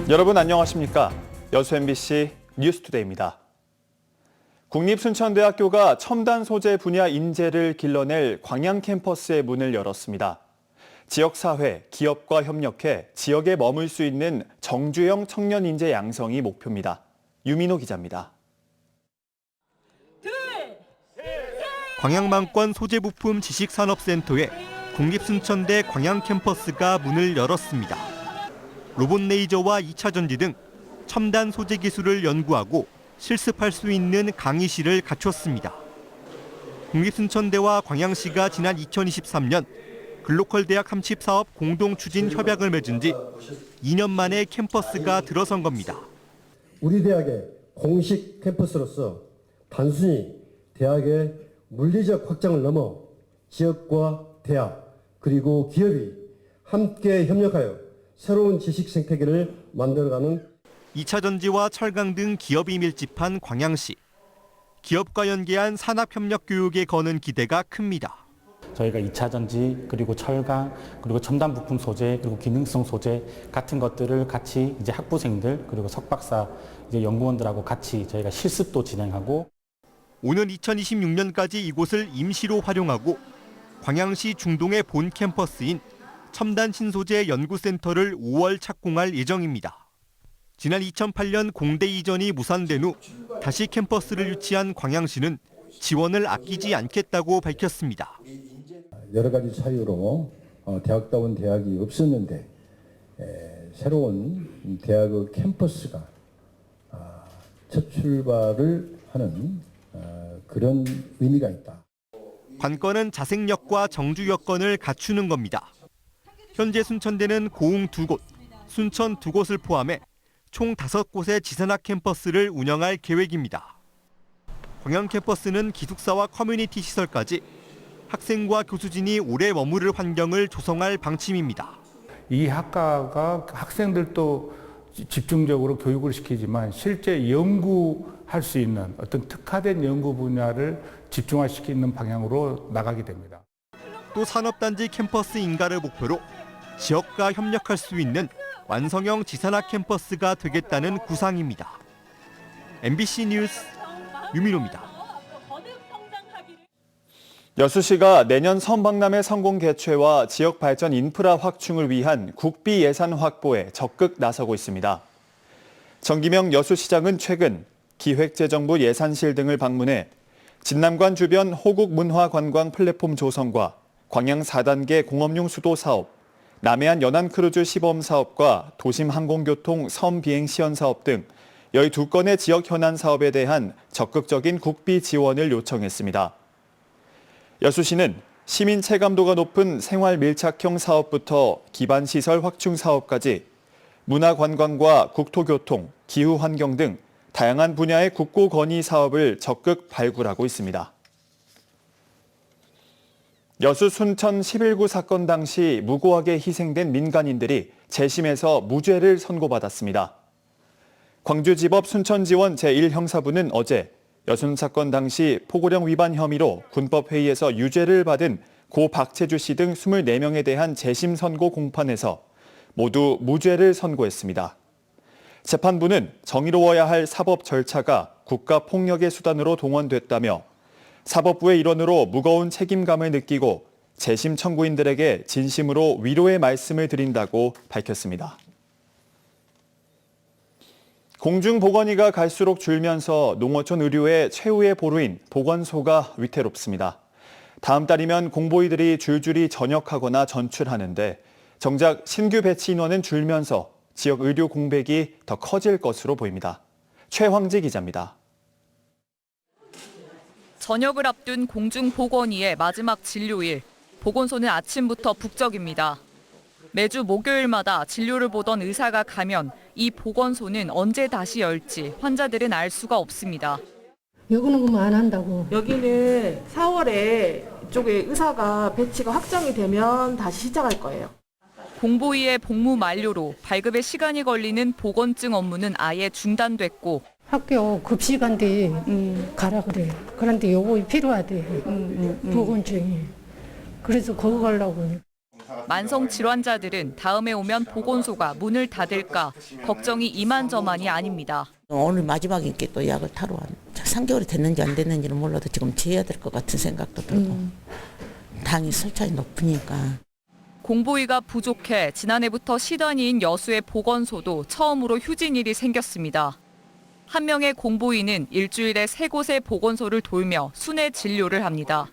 여러분 안녕하십니까? 여수 MBC 뉴스투데이입니다. 국립순천대학교가 첨단 소재 분야 인재를 길러낼 광양 캠퍼스의 문을 열었습니다. 지역사회, 기업과 협력해 지역에 머물 수 있는 정주영 청년 인재 양성이 목표입니다. 유민호 기자입니다. 광양망권 소재부품 지식산업센터에 국립순천대 광양 캠퍼스가 문을 열었습니다. 로봇 레이저와 2차 전지 등 첨단 소재 기술을 연구하고 실습할 수 있는 강의실을 갖췄습니다. 국립순천대와 광양시가 지난 2023년 글로컬 대학 함칩 사업 공동 추진 협약을 맺은 지 2년 만에 캠퍼스가 들어선 겁니다. 우리 대학의 공식 캠퍼스로서 단순히 대학의 물리적 확장을 넘어 지역과 대학 그리고 기업이 함께 협력하여 새로운 지식 생태계를 만들어가는 2차 전지와 철강 등 기업이 밀집한 광양시. 기업과 연계한 산학협력 교육에 거는 기대가 큽니다. 저희가 2차 전지, 그리고 철강, 그리고 첨단 부품 소재, 그리고 기능성 소재 같은 것들을 같이 이제 학부생들, 그리고 석박사 이제 연구원들하고 같이 저희가 실습도 진행하고 오는 2026년까지 이곳을 임시로 활용하고 광양시 중동의 본 캠퍼스인 첨단 신소재 연구센터를 5월 착공할 예정입니다. 지난 2008년 공대 이전이 무산된 후 다시 캠퍼스를 유치한 광양시는 지원을 아끼지 않겠다고 밝혔습니다. 여러 가지 사유로 대학다운 대학이 없었는데 새로운 대학의 캠퍼스가 첫 출발을 하는 그런 의미가 있다. 관건은 자생력과 정주 여건을 갖추는 겁니다. 현재 순천대는 고흥 2곳, 순천 2곳을 포함해 총 5곳의 지산학 캠퍼스를 운영할 계획입니다. 광양 캠퍼스는 기숙사와 커뮤니티 시설까지 학생과 교수진이 오래 머무를 환경을 조성할 방침입니다. 이 학과가 학생들도 집중적으로 교육을 시키지만 실제 연구할 수 있는 어떤 특화된 연구 분야를 집중화시키는 방향으로 나가게 됩니다. 또 산업단지 캠퍼스 인가를 목표로 지역과 협력할 수 있는 완성형 지산학 캠퍼스가 되겠다는 구상입니다. MBC 뉴스 유민호입니다. 여수시가 내년 선박람회 성공 개최와 지역 발전 인프라 확충을 위한 국비 예산 확보에 적극 나서고 있습니다. 정기명 여수시장은 최근 기획재정부 예산실 등을 방문해 진남관 주변 호국 문화관광 플랫폼 조성과 광양 4단계 공업용 수도 사업, 남해안 연안크루즈 시범 사업과 도심 항공교통 섬 비행 시연 사업 등 12건의 지역 현안 사업에 대한 적극적인 국비 지원을 요청했습니다. 여수시는 시민 체감도가 높은 생활 밀착형 사업부터 기반시설 확충 사업까지 문화관광과 국토교통, 기후환경 등 다양한 분야의 국고 건의 사업을 적극 발굴하고 있습니다. 여수 순천 11구 사건 당시 무고하게 희생된 민간인들이 재심에서 무죄를 선고받았습니다. 광주지법 순천지원 제1형사부는 어제 여순 사건 당시 포고령 위반 혐의로 군법회의에서 유죄를 받은 고 박채주 씨 등 24명에 대한 재심 선고 공판에서 모두 무죄를 선고했습니다. 재판부는 정의로워야 할 사법 절차가 국가폭력의 수단으로 동원됐다며 사법부의 일원으로 무거운 책임감을 느끼고 재심 청구인들에게 진심으로 위로의 말씀을 드린다고 밝혔습니다. 공중보건의가 갈수록 줄면서 농어촌 의료의 최후의 보루인 보건소가 위태롭습니다. 다음 달이면 공보의들이 줄줄이 전역하거나 전출하는데 정작 신규 배치 인원은 줄면서 지역 의료 공백이 더 커질 것으로 보입니다. 최황지 기자입니다. 저녁을 앞둔 공중보건의의 마지막 진료일. 보건소는 아침부터 북적입니다. 매주 목요일마다 진료를 보던 의사가 가면 이 보건소는 언제 다시 열지 환자들은 알 수가 없습니다. 여기는 그만 안 한다고. 여기는 4월에 이쪽에 의사가 배치가 확정이 되면 다시 시작할 거예요. 공보위의 복무 만료로 발급에 시간이 걸리는 보건증 업무는 아예 중단됐고 학교 급식한테 가라 그래. 그런데 요거 필요하대. 보건증이. 그래서 거기 가려고. 만성 질환자들은 다음에 오면 보건소가 문을 닫을까 걱정이 이만저만이 아닙니다. 오늘 마지막이니까 또 약을 타러 왔. 3개월이 됐는지 안 됐는지는 몰라도 지금 재야 될 것 같은 생각도 들고 당이 설차이 높으니까. 공보위가 부족해 지난해부터 시단위인 여수의 보건소도 처음으로 휴진일이 생겼습니다. 한 명의 공보위는 일주일에 3곳의 보건소를 돌며 순회 진료를 합니다.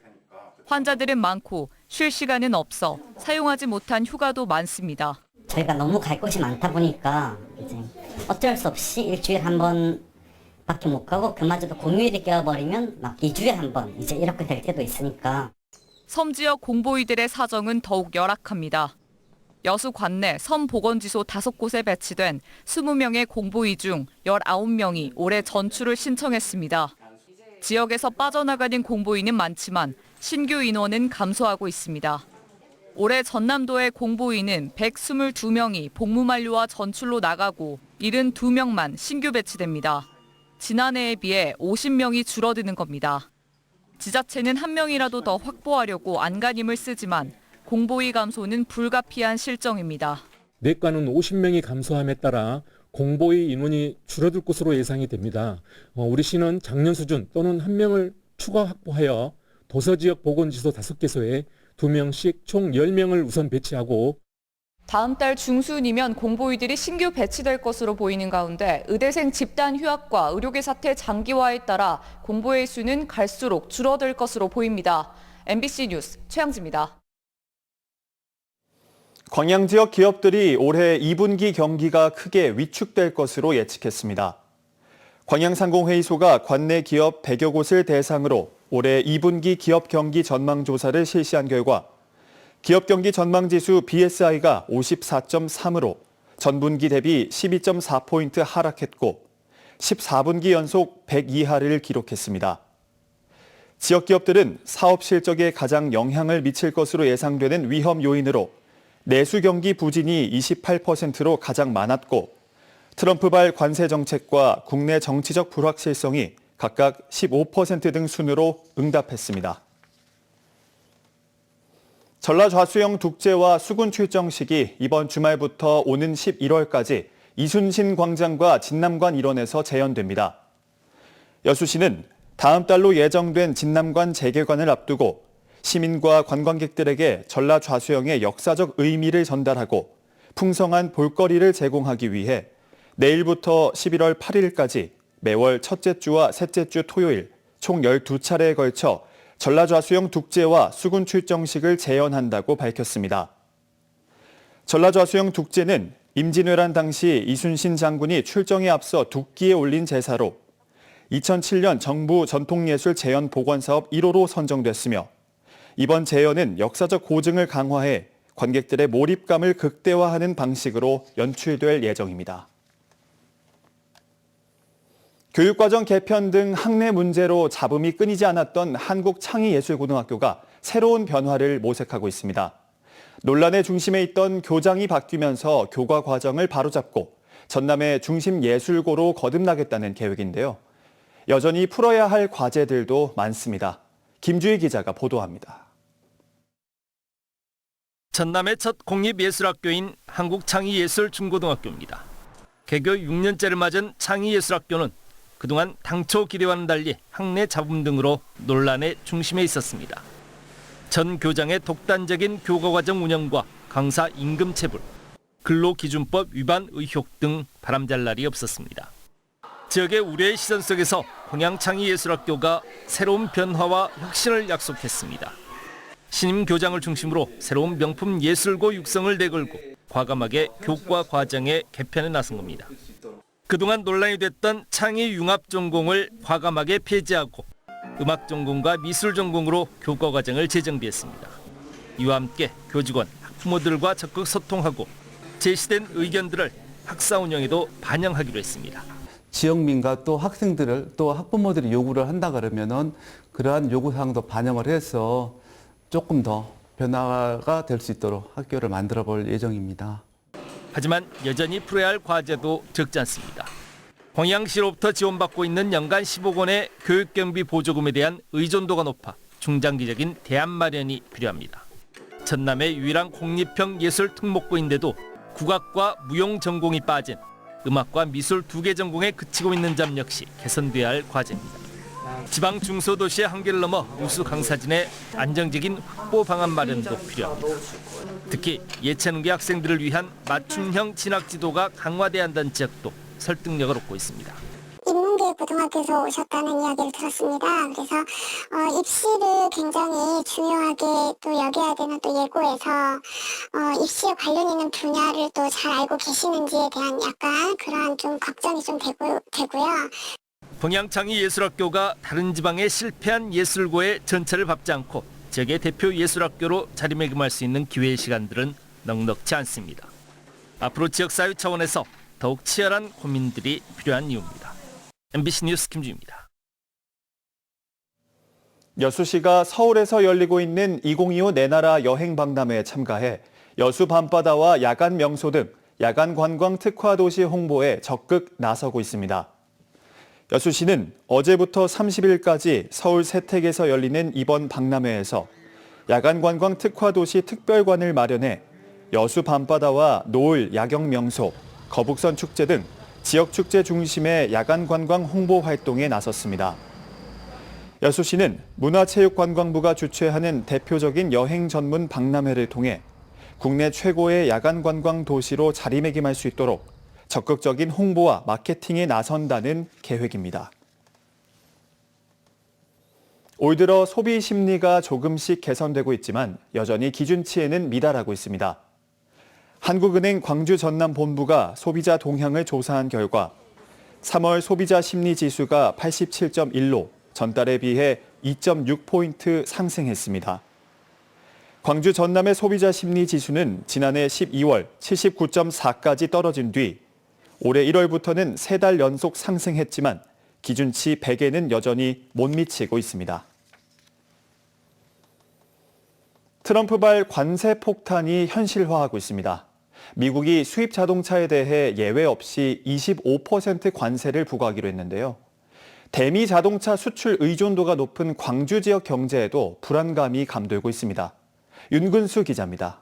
환자들은 많고 쉴 시간은 없어 사용하지 못한 휴가도 많습니다. 저희가 너무 갈 곳이 많다 보니까 이제 어쩔 수 없이 일주일에 한 번밖에 못 가고 그마저도 공휴일이 껴버리면 막 2주에 한 번 이제 이렇게 될 때도 있으니까. 섬 지역 공보위들의 사정은 더욱 열악합니다. 여수 관내 섬 보건지소 5곳에 배치된 20명의 공보위 중 19명이 올해 전출을 신청했습니다. 지역에서 빠져나가는 공보위는 많지만 신규 인원은 감소하고 있습니다. 올해 전남도의 공보위는 122명이 복무 만료와 전출로 나가고 72명만 신규 배치됩니다. 지난해에 비해 50명이 줄어드는 겁니다. 지자체는 1명이라도 더 확보하려고 안간힘을 쓰지만 공보위 감소는 불가피한 실정입니다. 내과는 50명이 감소함에 따라 공보위 인원이 줄어들 것으로 예상이 됩니다. 우리 시는 작년 수준 또는 1명을 추가 확보하여 도서지역 보건지소 5개소에 2명씩 총 10명을 우선 배치하고 다음 달 중순이면 공보위들이 신규 배치될 것으로 보이는 가운데 의대생 집단 휴학과 의료계 사태 장기화에 따라 공보의 수는 갈수록 줄어들 것으로 보입니다. MBC 뉴스 최양지입니다. 광양 지역 기업들이 올해 2분기 경기가 크게 위축될 것으로 예측했습니다. 광양상공회의소가 관내 기업 100여 곳을 대상으로 올해 2분기 기업 경기 전망 조사를 실시한 결과 기업 경기 전망지수 BSI가 54.3으로 전분기 대비 12.4포인트 하락했고 14분기 연속 100 이하를 기록했습니다. 지역 기업들은 사업 실적에 가장 영향을 미칠 것으로 예상되는 위험 요인으로 내수 경기 부진이 28%로 가장 많았고 트럼프발 관세 정책과 국내 정치적 불확실성이 각각 15% 등 순으로 응답했습니다. 전라좌수영 독재와 수군 출정식이 이번 주말부터 오는 11월까지 이순신 광장과 진남관 일원에서 재연됩니다. 여수시는 다음 달로 예정된 진남관 재개관을 앞두고 시민과 관광객들에게 전라좌수영의 역사적 의미를 전달하고 풍성한 볼거리를 제공하기 위해 내일부터 11월 8일까지 매월 첫째 주와 셋째 주 토요일 총 12차례에 걸쳐 전라좌수영 독재와 수군 출정식을 재연한다고 밝혔습니다. 전라좌수영 독재는 임진왜란 당시 이순신 장군이 출정에 앞서 국기에 올린 제사로 2007년 정부 전통예술 재연 복원사업 1호로 선정됐으며 이번 재연은 역사적 고증을 강화해 관객들의 몰입감을 극대화하는 방식으로 연출될 예정입니다. 교육과정 개편 등 학내 문제로 잡음이 끊이지 않았던 한국창의예술고등학교가 새로운 변화를 모색하고 있습니다. 논란의 중심에 있던 교장이 바뀌면서 교과 과정을 바로잡고 전남의 중심 예술고로 거듭나겠다는 계획인데요. 여전히 풀어야 할 과제들도 많습니다. 김주희 기자가 보도합니다. 전남의 첫 공립예술학교인 한국창의예술중고등학교입니다. 개교 6년째를 맞은 창의예술학교는 그동안 당초 기대와는 달리 학내 잡음 등으로 논란의 중심에 있었습니다. 전 교장의 독단적인 교과과정 운영과 강사 임금 체불, 근로기준법 위반 의혹 등 바람잘 날이 없었습니다. 지역의 우려의 시선 속에서 광양창의예술학교가 새로운 변화와 혁신을 약속했습니다. 신임 교장을 중심으로 새로운 명품 예술고 육성을 내걸고 과감하게 교과 과정의 개편에 나선 겁니다. 그동안 논란이 됐던 창의융합 전공을 과감하게 폐지하고 음악 전공과 미술 전공으로 교과 과정을 재정비했습니다. 이와 함께 교직원, 학부모들과 적극 소통하고 제시된 의견들을 학사 운영에도 반영하기로 했습니다. 지역민과 또 학생들을 또 학부모들이 요구를 한다 그러면은 그러한 요구사항도 반영을 해서 조금 더 변화가 될 수 있도록 학교를 만들어 볼 예정입니다. 하지만 여전히 풀어야 할 과제도 적지 않습니다. 광양시로부터 지원받고 있는 연간 10억 원의 교육경비 보조금에 대한 의존도가 높아 중장기적인 대안 마련이 필요합니다. 전남의 유일한 공립형 예술 특목고인데도 국악과 무용 전공이 빠진 음악과 미술 2개 전공에 그치고 있는 점 역시 개선돼야 할 과제입니다. 지방 중소도시의 한계를 넘어 우수 강사진의 안정적인 확보 방안 마련도 필요합니다. 특히 예체능계 학생들을 위한 맞춤형 진학 지도가 강화돼야 한다는 지적도 설득력을 얻고 있습니다. 인문계 고등학교에서 오셨다는 이야기를 들었습니다. 그래서 입시를 굉장히 중요하게 또 여겨야 되는 또 예고에서 입시에 관련 있는 분야를 또 잘 알고 계시는지에 대한 약간 그러한 좀 걱정이 좀 되고요. 평양창의예술학교가 다른 지방의 실패한 예술고의 전철을 밟지 않고 지역의 대표 예술학교로 자리매김할 수 있는 기회의 시간들은 넉넉지 않습니다. 앞으로 지역사회 차원에서 더욱 치열한 고민들이 필요한 이유입니다. MBC 뉴스 김주입니다. 여수시가 서울에서 열리고 있는 2025 내나라 여행박람회에 참가해 여수 밤바다와 야간 명소 등 야간 관광 특화 도시 홍보에 적극 나서고 있습니다. 여수시는 어제부터 30일까지 서울 세택에서 열리는 이번 박람회에서 야간 관광 특화 도시 특별관을 마련해 여수 밤바다와 노을 야경 명소, 거북선 축제 등 지역 축제 중심의 야간 관광 홍보 활동에 나섰습니다. 여수시는 문화체육관광부가 주최하는 대표적인 여행 전문 박람회를 통해 국내 최고의 야간 관광 도시로 자리매김할 수 있도록 적극적인 홍보와 마케팅에 나선다는 계획입니다. 올 들어 소비 심리가 조금씩 개선되고 있지만 여전히 기준치에는 미달하고 있습니다. 한국은행 광주 전남 본부가 소비자 동향을 조사한 결과 3월 소비자 심리 지수가 87.1로 전달에 비해 2.6포인트 상승했습니다. 광주 전남의 소비자 심리 지수는 지난해 12월 79.4까지 떨어진 뒤 올해 1월부터는 3달 연속 상승했지만 기준치 100에는 여전히 못 미치고 있습니다. 트럼프발 관세 폭탄이 현실화하고 있습니다. 미국이 수입 자동차에 대해 예외 없이 25% 관세를 부과하기로 했는데요. 대미 자동차 수출 의존도가 높은 광주 지역 경제에도 불안감이 감돌고 있습니다. 윤근수 기자입니다.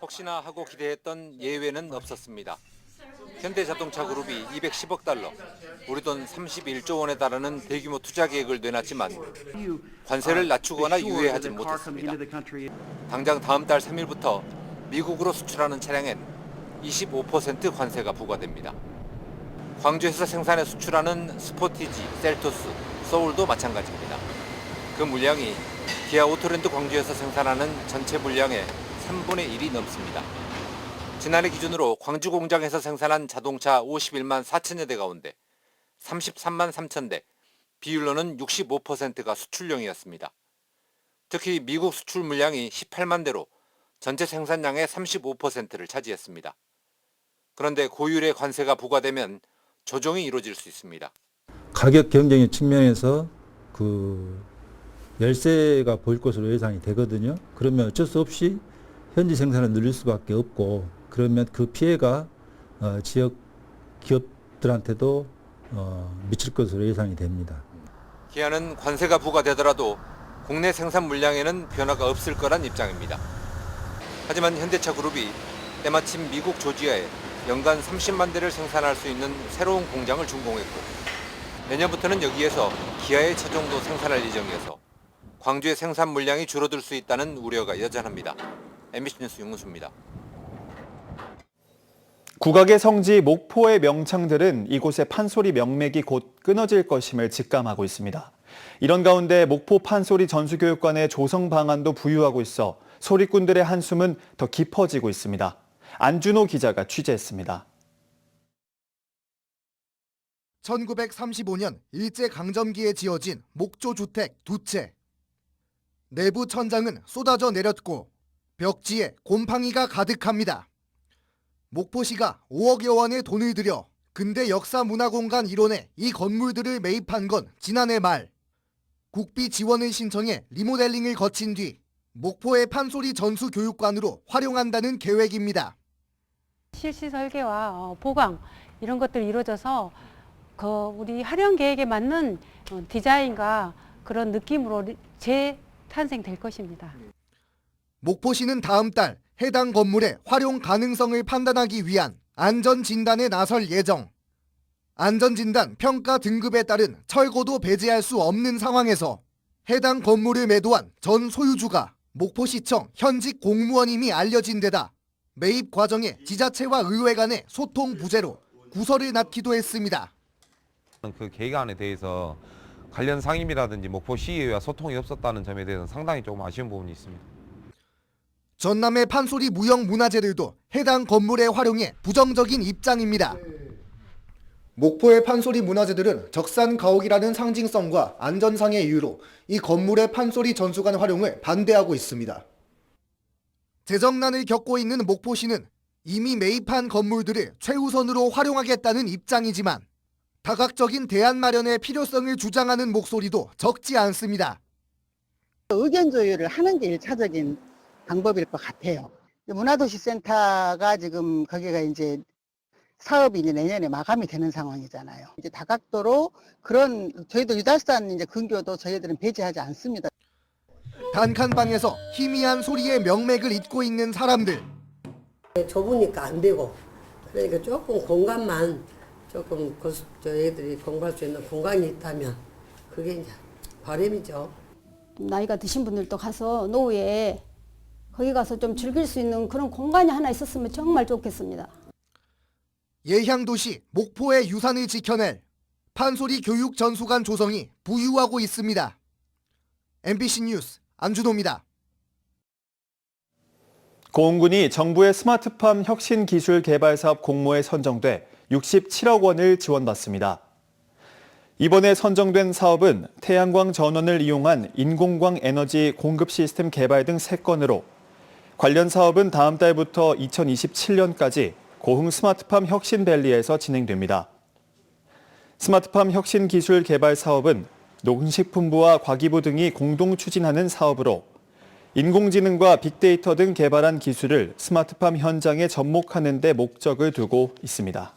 혹시나 하고 기대했던 예외는 없었습니다. 현대자동차 그룹이 210억 달러, 우리 돈 31조 원에 달하는 대규모 투자 계획을 내놨지만 관세를 낮추거나 유예하지 못했습니다. 당장 다음 달 3일부터 미국으로 수출하는 차량엔 25% 관세가 부과됩니다. 광주에서 생산해 수출하는 스포티지, 셀토스, 소울도 마찬가지입니다. 그 물량이 기아 오토랜드 광주에서 생산하는 전체 물량의 3분의 1이 넘습니다. 지난해 기준으로 광주 공장에서 생산한 자동차 51만 4천여 대 가운데 33만 3천 대, 비율로는 65%가 수출용이었습니다. 특히 미국 수출 물량이 18만 대로 전체 생산량의 35%를 차지했습니다. 그런데 고율의 관세가 부과되면 조정이 이루어질 수 있습니다. 가격 경쟁의 측면에서 열세가 보일 것으로 예상이 되거든요. 그러면 어쩔 수 없이 현지 생산을 늘릴 수밖에 없고, 그러면 그 피해가 지역 기업들한테도 미칠 것으로 예상이 됩니다. 기아는 관세가 부과되더라도 국내 생산 물량에는 변화가 없을 거란 입장입니다. 하지만 현대차 그룹이 때마침 미국 조지아에 연간 30만 대를 생산할 수 있는 새로운 공장을 준공했고, 내년부터는 여기에서 기아의 차종도 생산할 예정이어서 광주의 생산 물량이 줄어들 수 있다는 우려가 여전합니다. MBC 뉴스 윤근수입니다. 국악의 성지 목포의 명창들은 이곳의 판소리 명맥이 곧 끊어질 것임을 직감하고 있습니다. 이런 가운데 목포 판소리 전수교육관의 조성 방안도 부유하고 있어 소리꾼들의 한숨은 더 깊어지고 있습니다. 안준호 기자가 취재했습니다. 1935년 일제강점기에 지어진 목조주택 2채. 내부 천장은 쏟아져 내렸고 벽지에 곰팡이가 가득합니다. 목포시가 5억여 원의 돈을 들여 근대 역사문화공간 일원에 이 건물들을 매입한 건 지난해 말. 국비 지원을 신청해 리모델링을 거친 뒤 목포의 판소리 전수교육관으로 활용한다는 계획입니다. 실시 설계와 보강 이런 것들이 이루어져서 우리 활용 계획에 맞는 디자인과 그런 느낌으로 재탄생될 것입니다. 목포시는 다음 달 해당 건물의 활용 가능성을 판단하기 위한 안전진단에 나설 예정. 안전진단 평가 등급에 따른 철거도 배제할 수 없는 상황에서 해당 건물을 매도한 전 소유주가 목포시청 현직 공무원임이 알려진 데다 매입 과정에 지자체와 의회 간의 소통 부재로 구설을 낳기도 했습니다. 그 계획안에 대해서 관련 상임이라든지 목포시의회와 소통이 없었다는 점에 대해서는 상당히 조금 아쉬운 부분이 있습니다. 전남의 판소리 무형문화재들도 해당 건물의 활용에 부정적인 입장입니다. 목포의 판소리 문화재들은 적산 가옥이라는 상징성과 안전상의 이유로 이 건물의 판소리 전수관 활용을 반대하고 있습니다. 재정난을 겪고 있는 목포시는 이미 매입한 건물들을 최우선으로 활용하겠다는 입장이지만 다각적인 대안 마련의 필요성을 주장하는 목소리도 적지 않습니다. 의견 조율을 하는 게 1차적인 방법일 것 같아요. 문화도시센터가 지금 거기가 이제 사업이 이제 내년에 마감이 되는 상황이잖아요. 이제 다각도로 그런 저희도 유달산 이제 근교도 저희들은 배제하지 않습니다. 단칸방에서 희미한 소리의 명맥을 잇고 있는 사람들. 좁으니까 안 되고 그러니까 조금 공간만 조금 저희들이 공부할 수 있는 공간이 있다면 그게 이제 바람이죠. 나이가 드신 분들도 가서 노후에 거기 가서 좀 즐길 수 있는 그런 공간이 하나 있었으면 정말 좋겠습니다. 예향도시 목포의 유산을 지켜낼 판소리 교육 전수관 조성이 부유하고 있습니다. MBC 뉴스 안준호입니다. 고흥군이 정부의 스마트팜 혁신기술개발사업 공모에 선정돼 67억 원을 지원받습니다. 이번에 선정된 사업은 태양광 전원을 이용한 인공광 에너지 공급 시스템 개발 등 3건으로 관련 사업은 다음 달부터 2027년까지 고흥 스마트팜 혁신밸리에서 진행됩니다. 스마트팜 혁신기술 개발 사업은 농식품부와 과기부 등이 공동 추진하는 사업으로 인공지능과 빅데이터 등 개발한 기술을 스마트팜 현장에 접목하는 데 목적을 두고 있습니다.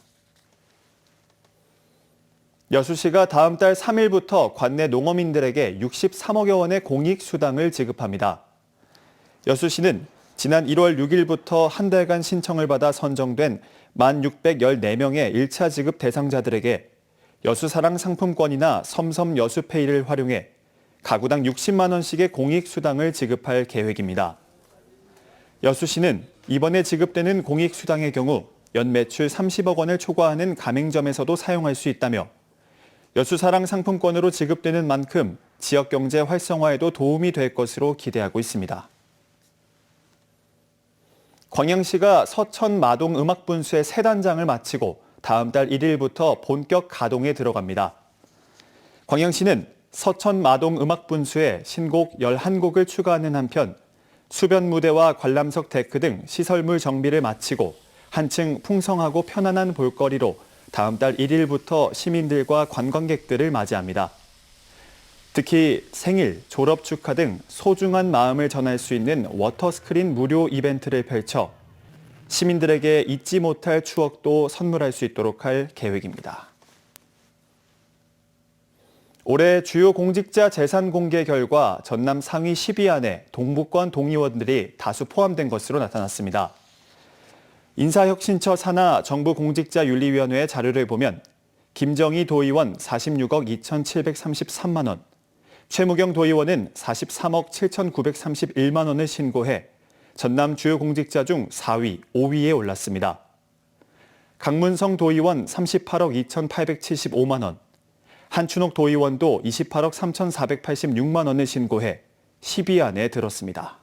여수시가 다음 달 3일부터 관내 농어민들에게 63억여 원의 공익수당을 지급합니다. 여수시는 지난 1월 6일부터 한 달간 신청을 받아 선정된 1,614명의 1차 지급 대상자들에게 여수사랑 상품권이나 섬섬 여수페이를 활용해 가구당 60만 원씩의 공익수당을 지급할 계획입니다. 여수시는 이번에 지급되는 공익수당의 경우 연매출 30억 원을 초과하는 가맹점에서도 사용할 수 있다며 여수사랑 상품권으로 지급되는 만큼 지역경제 활성화에도 도움이 될 것으로 기대하고 있습니다. 광양시가 서천 마동 음악분수의 새 단장을 마치고 다음 달 1일부터 본격 가동에 들어갑니다. 광양시는 서천 마동 음악분수에 신곡 11곡을 추가하는 한편 수변 무대와 관람석 데크 등 시설물 정비를 마치고 한층 풍성하고 편안한 볼거리로 다음 달 1일부터 시민들과 관광객들을 맞이합니다. 특히 생일, 졸업 축하 등 소중한 마음을 전할 수 있는 워터스크린 무료 이벤트를 펼쳐 시민들에게 잊지 못할 추억도 선물할 수 있도록 할 계획입니다. 올해 주요 공직자 재산 공개 결과 전남 상위 10위 안에 동부권 동의원들이 다수 포함된 것으로 나타났습니다. 인사혁신처 산하 정부공직자윤리위원회 자료를 보면 김정희 도의원 46억 2,733만 원, 최무경 도의원은 43억 7,931만 원을 신고해 전남 주요 공직자 중 4위, 5위에 올랐습니다. 강문성 도의원 38억 2,875만 원, 한춘옥 도의원도 28억 3,486만 원을 신고해 10위 안에 들었습니다.